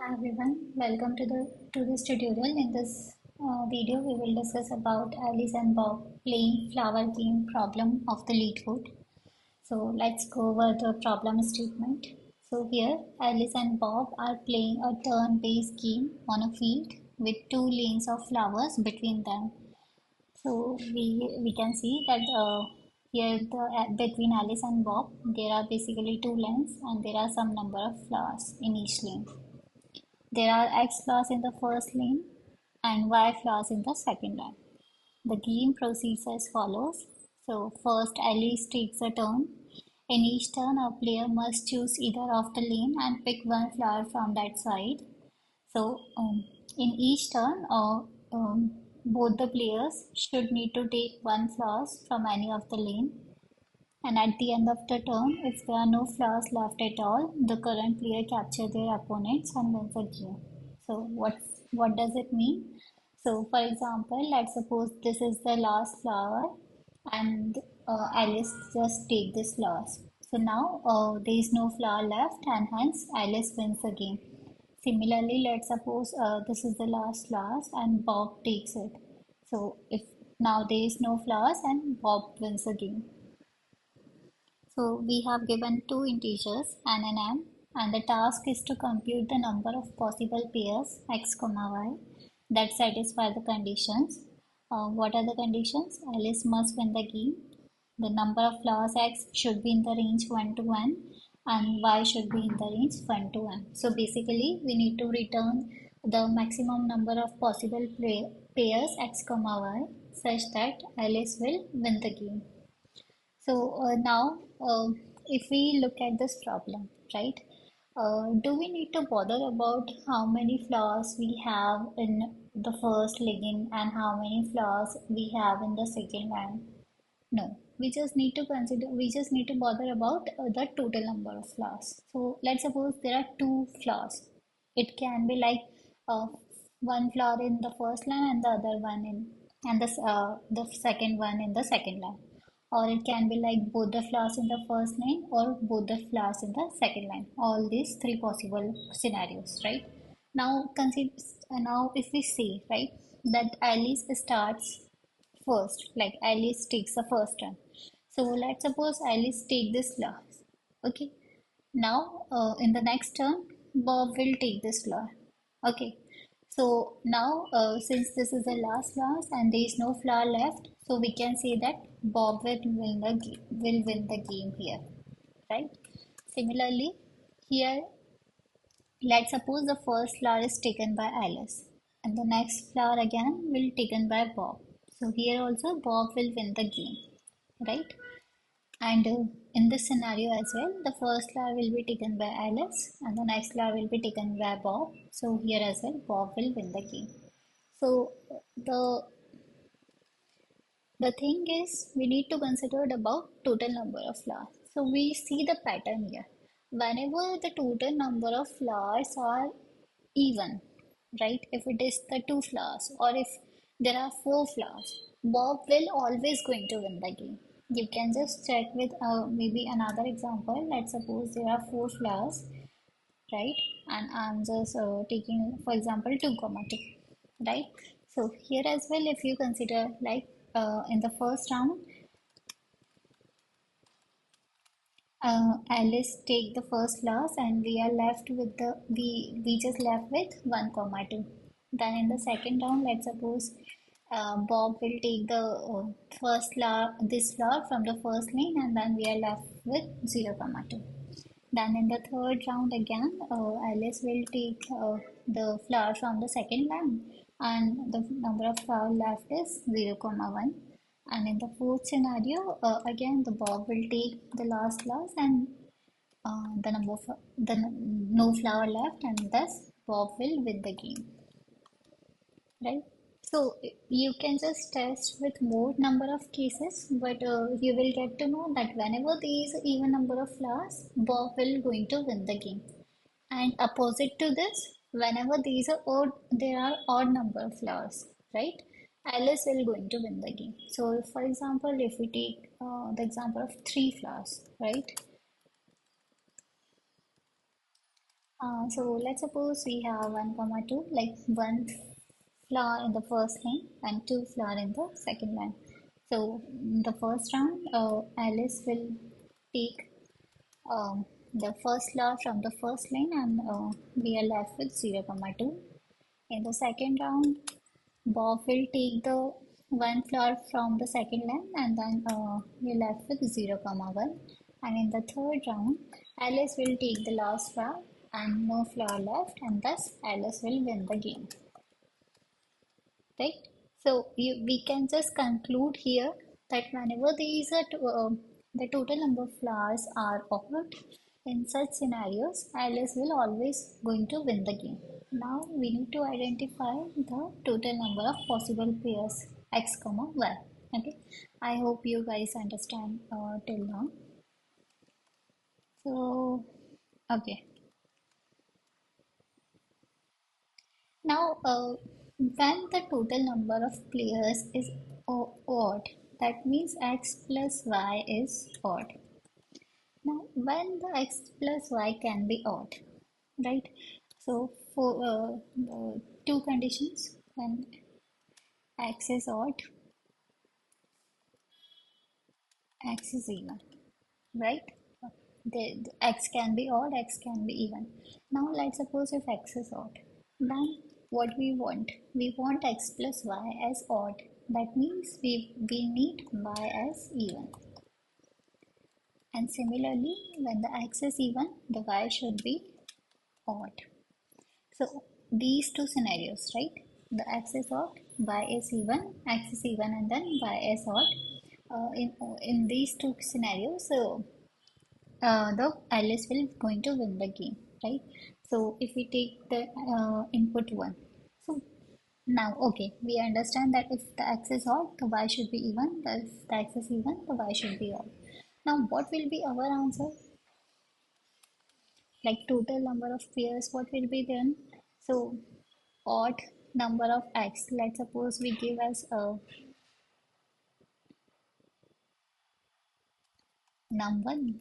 Hi everyone, welcome to this tutorial. In this video, we will discuss about Alice and Bob playing flower game problem of the LeetCode. So let's go over the problem statement. So here, Alice and Bob are playing a turn-based game on a field with two lanes of flowers between them. So we can see that here between Alice and Bob, there are basically two lanes and there are some number of flowers in each lane. There are X flowers in the first lane and Y flowers in the second lane. The game proceeds as follows. So first Alice takes a turn. In each turn, a player must choose either of the lane and pick one flower from that side. So in each turn, both the players should need to take one flower from any of the lane. And at the end of the turn, if there are no flowers left at all, the current player captures their opponents and wins the game. So what does it mean? So for example, let's suppose this is the last flower and Alice just take this flowers. So now there is no flower left and hence Alice wins the game. Similarly, let's suppose this is the last flowers and Bob takes it. So if now there is no flowers and Bob wins the game. So we have given two integers n and m, and the task is to compute the number of possible pairs x, y that satisfy the conditions. What are the conditions? Alice must win the game. The number of flowers x should be in the range 1 to n and y should be in the range 1 to n. So basically we need to return the maximum number of possible pairs x, y such that Alice will win the game. So now, if we look at this problem, right? Do we need to bother about how many flowers we have in the first ligand and how many flowers we have in the second line? No, we just need to bother about the total number of flowers. So let's suppose there are two flowers. It can be like uh, one flower in the first line and the other one in, and the second one in the second line. Or it can be like both the flowers in the first line or both the flowers in the second line. All these three possible scenarios, right? Now consider now if we say right that Alice starts first, like Alice takes the first turn. So let's suppose Alice take this flower. Okay. Now in the next turn, Bob will take this flower. Okay. So now since this is the last flower and there is no flower left, so we can say that Bob will win the game here, right? Similarly, here let's suppose the first flower is taken by Alice and the next flower again will taken by Bob. So here also Bob will win the game, right? And in this scenario as well, the first flower will be taken by Alice and the next flower will be taken by Bob. So here as well, Bob will win the game. So the thing is, we need to consider about total number of flowers. So we see the pattern here. Whenever the total number of flowers are even, right? If it is the two flowers or if there are four flowers, Bob will always going to win the game. You can just check with maybe another example. Let's suppose there are four flowers, right? And I'm just taking, for example, 2 comma 2, right? So here as well, if you consider like in the first round, Alice take the first class and we are left with we just left with 1 comma 2. Then in the second round, let's suppose Bob will take the first flower, this flower from the first lane and then we are left with 0 comma 2. Then in the third round again, Alice will take the flower from the second line and the number of flower left is 0 comma 1. And in the fourth scenario, again the Bob will take the last flowers and the number of no flower left and thus Bob will win the game, right? So you can just test with more number of cases, but you will get to know that whenever there is even number of flowers, Bob will going to win the game. And opposite to this, whenever there are odd number of flowers, right? Alice will going to win the game. So, for example, if we take the example of three flowers, right? So let's suppose we have 1 comma 2, like one flower in the first line and two flower in the second line. So in the first round, Alice will take the first flower from the first line, and we are left with 0 comma 2. In the second round, Bob will take the one flower from the second line, and then we're left with 0 comma 1. And in the third round, Alice will take the last flower and no flower left, and thus Alice will win the game. Right? So we can just conclude here that whenever the total number of flowers are odd, in such scenarios, Alice will always going to win the game. Now we need to identify the total number of possible pairs x comma y. Okay, I hope you guys understand till now. So okay. Now, when the total number of players is odd, that means x plus y is odd. Now, when the x plus y can be odd, right? So, for two conditions, when x is odd, x is even, right? The x can be odd, x can be even. Now, let's suppose if x is odd, then what we want x plus y as odd. That means we need y as even. And similarly, when the x is even, the y should be odd. So these two scenarios, right? The x is odd, y is even, x is even, and then y is odd. In these two scenarios, the Alice will going to win the game, right? So if we take the input one, so now okay, we understand that if the x is odd, the y should be even. If the x is even, the y should be odd. Now what will be our answer? Like total number of pairs, what will be then? So odd number of x. Let's suppose we give as a num1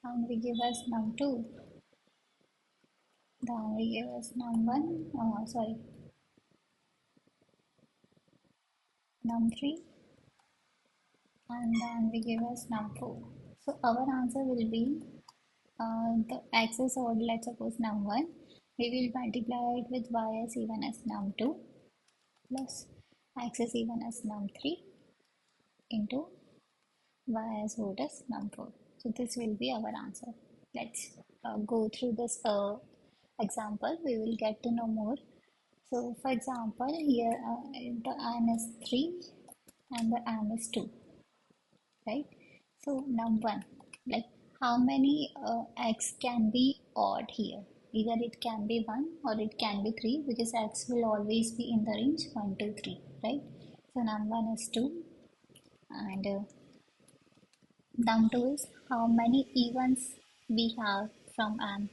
and we give as num2. Then we give as num1, sorry, num3, and then we give as num4. So our answer will be the x is odd, let's suppose num1. We will multiply it with y as even as num2 plus x is even as num3 into y as odd as num4. So this will be our answer. Let's go through this example. We will get to know more. So for example, here the n is 3 and the m is 2, right? So num1, like how many x can be odd here? Either it can be 1 or it can be 3, because x will always be in the range 1 to 3, right? So num1 is 2, and num2 is how many evens we have from n.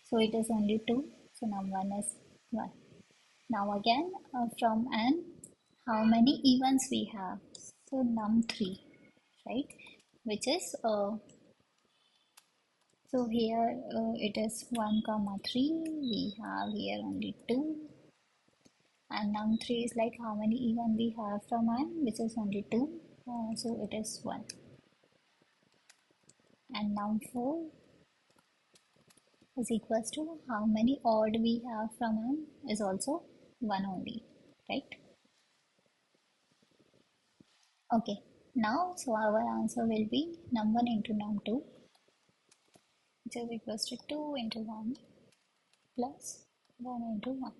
So it is only 2, so num1 is 1. Now again, from n, how many evens we have? So num3, right? Which is so here it is 1 comma 3. We have here only 2, and num3 is like how many even we have from n, which is only 2. So it is 1. And num4 is equals to how many odd we have from n is also 1 only, right? Okay, now so our answer will be num1 into num2, which is equals to 2 into 1 plus 1 into 1.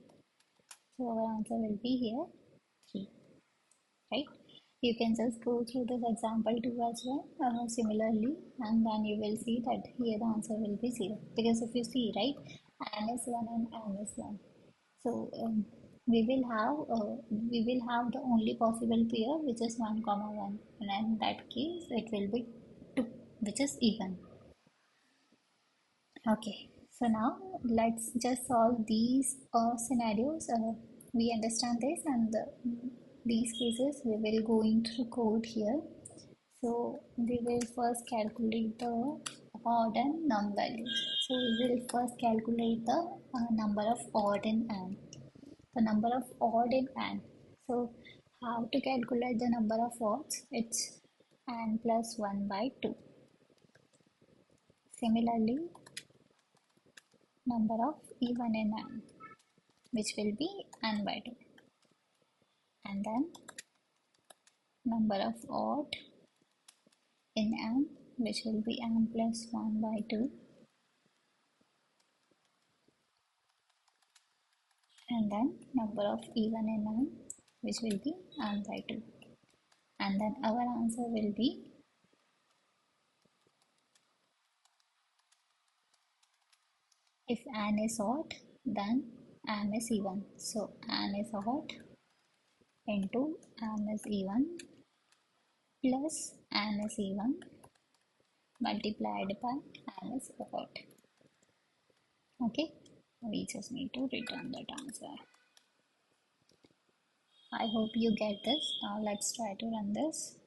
So our answer will be here 3, right? You can just go through this example too as well, similarly, and then you will see that here the answer will be 0, because if you see, right, n is 1 and m is 1. So we will have the only possible pair, which is 1 comma 1, and in that case it will be 2, which is even. Okay, so now let's just solve these scenarios. We understand this, and these cases we will go into code here. So we will first calculate the odd and num values. So we will first calculate the number of odd in n. The number of odd in n. So how to calculate the number of odds? It's n plus 1 by 2. Similarly, number of even in n, which will be n by 2. And then number of odd in n, which will be n plus 1 by 2. And then number of even in n, which will be n by 2. And then our answer will be if n is odd, then n is even. So n is odd into n is even plus n is even multiplied by n is odd. Okay, we just need to return that answer. I hope you get this. Now let's try to run this.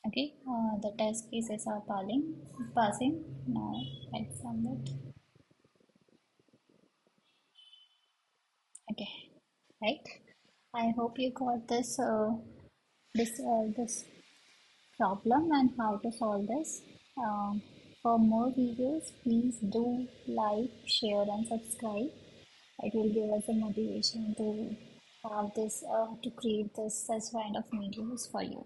Okay, the test cases are passing. Now let's run it. Okay, right. I hope you got this problem and how to solve this. For more videos, please do like, share, and subscribe. It will give us a motivation to have this to create this such kind of videos for you.